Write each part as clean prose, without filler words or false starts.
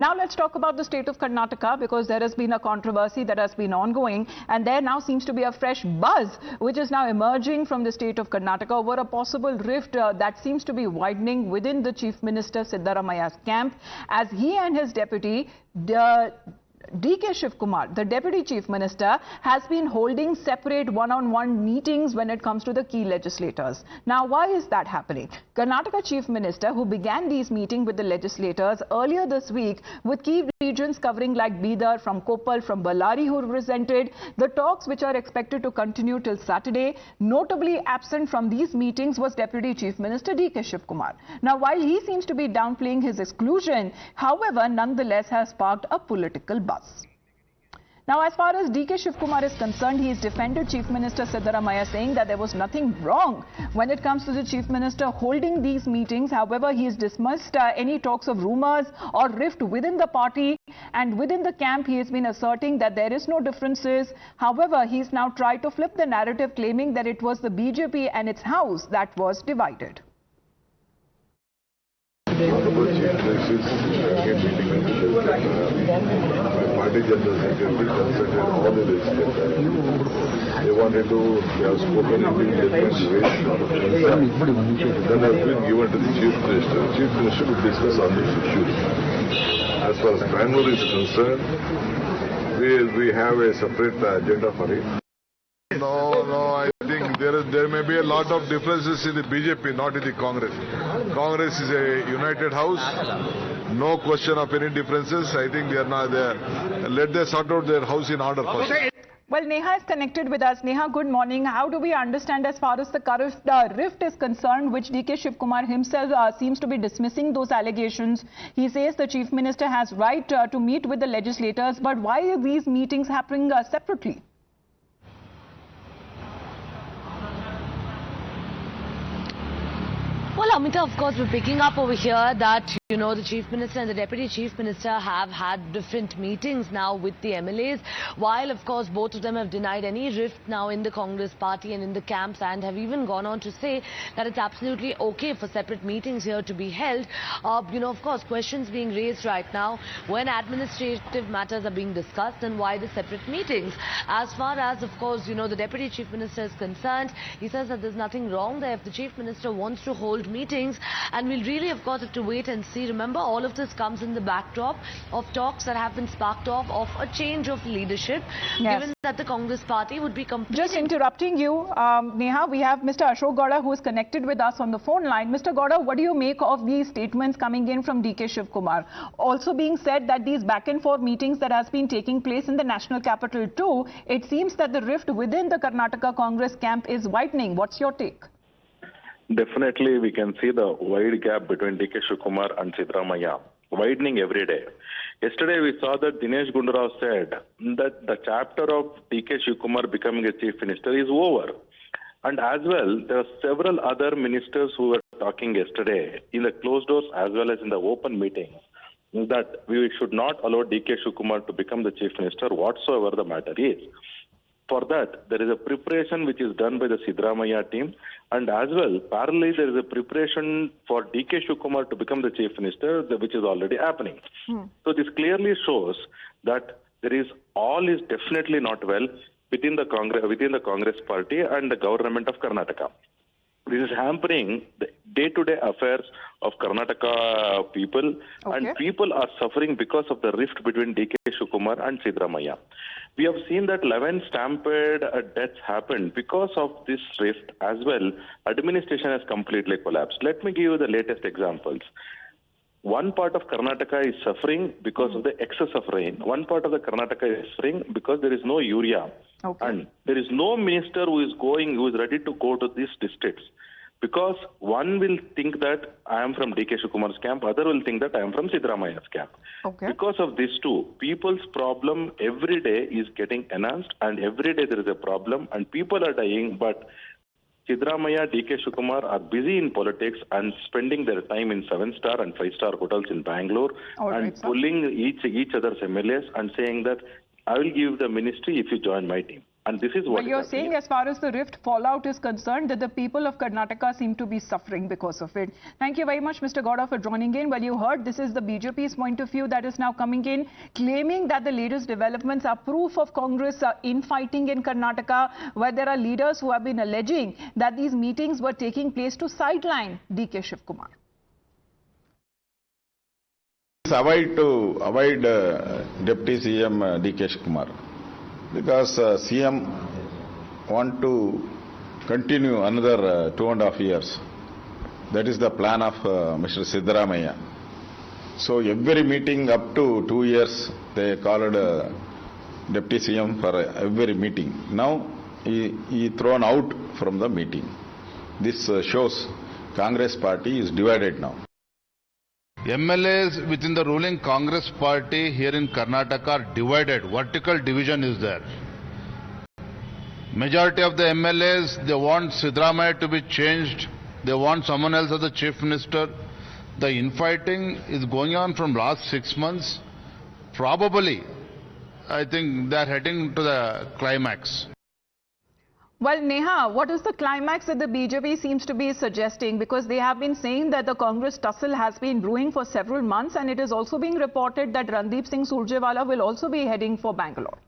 Now let's talk about the state of Karnataka, because there has been a controversy that has been ongoing, and there now seems to be a fresh buzz which is now emerging from the state of Karnataka over a possible rift that seems to be widening within the Chief Minister Siddaramaiah's camp, as he and his deputy D.K. Shivakumar, the Deputy Chief Minister, has been holding separate one-on-one meetings when it comes to the key legislators. Now, why is that happening? Karnataka Chief Minister, who began these meetings with the legislators earlier this week with key regions covering like Bidar, from Koppal, from Ballari, who represented the talks which are expected to continue till Saturday. Notably absent from these meetings was Deputy Chief Minister D.K. Shivakumar. Now, while he seems to be downplaying his exclusion, however, nonetheless has sparked a political buzz. Now, as far as D.K. Shivakumar is concerned, he has defended Chief Minister Siddaramaiah, saying that there was nothing wrong when it comes to the Chief Minister holding these meetings. However, he has dismissed any talks of rumours or rift within the party, and within the camp he has been asserting that there is no differences. However, he's now tried to flip the narrative, claiming that it was the BJP and its house that was divided. Honorable Chief Justice again meeting with the party general secretary consulted all the legislators. They wanted to, they have spoken in different ways. Then has been given to the Chief Minister. Chief Minister to discuss on this issue. As far as Bangalore is concerned, we have a separate agenda for it. No, I think there may be a lot of differences in the BJP, not in the Congress. Congress is a united house. No question of any differences. I think they are not there. Let them sort out their house in order first. Well, Neha is connected with us. Neha, good morning. How do we understand as far as the rift is concerned, which D.K. Shivakumar himself seems to be dismissing those allegations? He says the Chief Minister has right to meet with the legislators, but why are these meetings happening separately? Well, Amita, of course, we're picking up over here that, the Chief Minister and the Deputy Chief Minister have had different meetings now with the MLAs, while, of course, both of them have denied any rift now in the Congress party and in the camps, and have even gone on to say that it's absolutely okay for separate meetings here to be held. Of course, questions being raised right now when administrative matters are being discussed, and why the separate meetings. As far as, of course, the Deputy Chief Minister is concerned, he says that there's nothing wrong there if the Chief Minister wants to hold meetings, and we'll really, of course, have to wait and see. Remember, all of this comes in the backdrop of talks that have been sparked off of a change of leadership, given that the Congress party would be completing... Just interrupting you, Neha, we have Mr. Ashok Gowda, who is connected with us on the phone line. Mr. Gowda, what do you make of these statements coming in from D.K. Shivakumar? Also being said that these back and forth meetings that has been taking place in the national capital too, it seems that the rift within the Karnataka Congress camp is widening. What's your take? Definitely, we can see the wide gap between D.K. Shivakumar and Siddaramaiah widening every day. Yesterday, we saw that Dinesh Gundurao said that the chapter of D.K. Shivakumar becoming a chief minister is over. And as well, there are several other ministers who were talking yesterday in the closed doors as well as in the open meetings that we should not allow D.K. Shivakumar to become the chief minister whatsoever the matter is. For that, there is a preparation which is done by the Siddaramaiah team, and as well, parallelly, there is a preparation for D.K. Shivakumar to become the chief minister, which is already happening. So this clearly shows that all is definitely not well within the Congress party and the government of Karnataka. This is hampering the day-to-day affairs of Karnataka people, and people are suffering because of the rift between D.K. Shivakumar and Siddaramaiah. We have seen that 11 stampede deaths happened because of this rift as well. Administration has completely collapsed. Let me give you the latest examples. One part of Karnataka is suffering because of the excess of rain. One part of the Karnataka is suffering because there is no urea. And there is no minister who is ready to go to these districts. Because one will think that I am from D.K. Shivakumar's camp, other will think that I am from Siddaramaiah's camp. Because of these two, people's problem every day is getting enhanced, and every day there is a problem and people are dying, but Siddaramaiah, D.K. Shivakumar are busy in politics and spending their time in 7-star and 5-star hotels in Bangalore and pulling each other's MLAs and saying that I will give the ministry if you join my team. And this is what But you're saying, as far as the rift fallout is concerned, that the people of Karnataka seem to be suffering because of it. Thank you very much, Mr. Gowda, for joining in. Well, you heard this is the BJP's point of view that is now coming in, claiming that the latest developments are proof of Congress infighting in Karnataka, where there are leaders who have been alleging that these meetings were taking place to sideline DK Shivakumar. Avoid Deputy CM DK Shivakumar, because CM want to continue another 2.5 years. That is the plan of Mr. Siddaramaiah. So every meeting up to 2 years they called Deputy CM for every meeting. Now he thrown out from the meeting. This shows Congress party is divided now. MLAs within the ruling Congress party here in Karnataka are divided. Vertical division is there. Majority of the MLAs, they want Siddaramaiah to be changed. They want someone else as the chief minister. The infighting is going on from last 6 months. Probably, I think they are heading to the climax. Well, Neha, what is the climax that the BJP seems to be suggesting? Because they have been saying that the Congress tussle has been brewing for several months, and it is also being reported that Randeep Singh Surjewala will also be heading for Bangalore.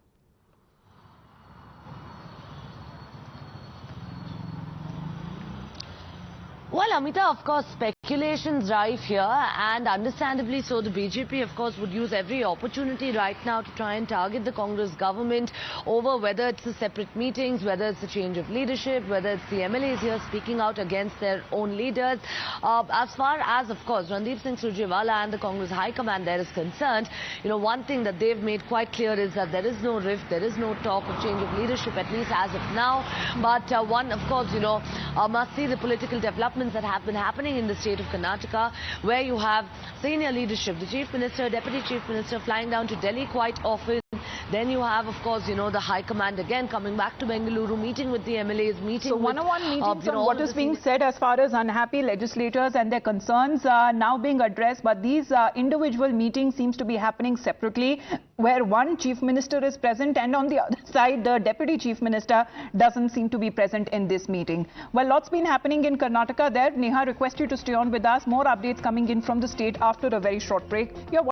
Well, Amita, of course, speculations rife here, and understandably so. The BJP, of course, would use every opportunity right now to try and target the Congress government over whether it's the separate meetings, whether it's the change of leadership, whether it's the MLAs here speaking out against their own leaders. As far as, of course, Randeep Singh Surjewala and the Congress High Command there is concerned, one thing that they've made quite clear is that there is no rift, there is no talk of change of leadership, at least as of now. But one, of course, must see the political developments that have been happening in the state of Karnataka, where you have senior leadership, the Chief Minister, Deputy Chief Minister flying down to Delhi quite often. Then you have, of course, the High Command again coming back to Bengaluru, meeting with the MLAs, meeting So with... one-on-one meetings on what is being said as far as unhappy legislators and their concerns are now being addressed, but these individual meetings seems to be happening separately, where one Chief Minister is present and on the other side the Deputy Chief Minister doesn't seem to be present in this meeting. Well, lots been happening in Karnataka there. Neha, request you to stay on with us. More updates coming in from the state after a very short break. You're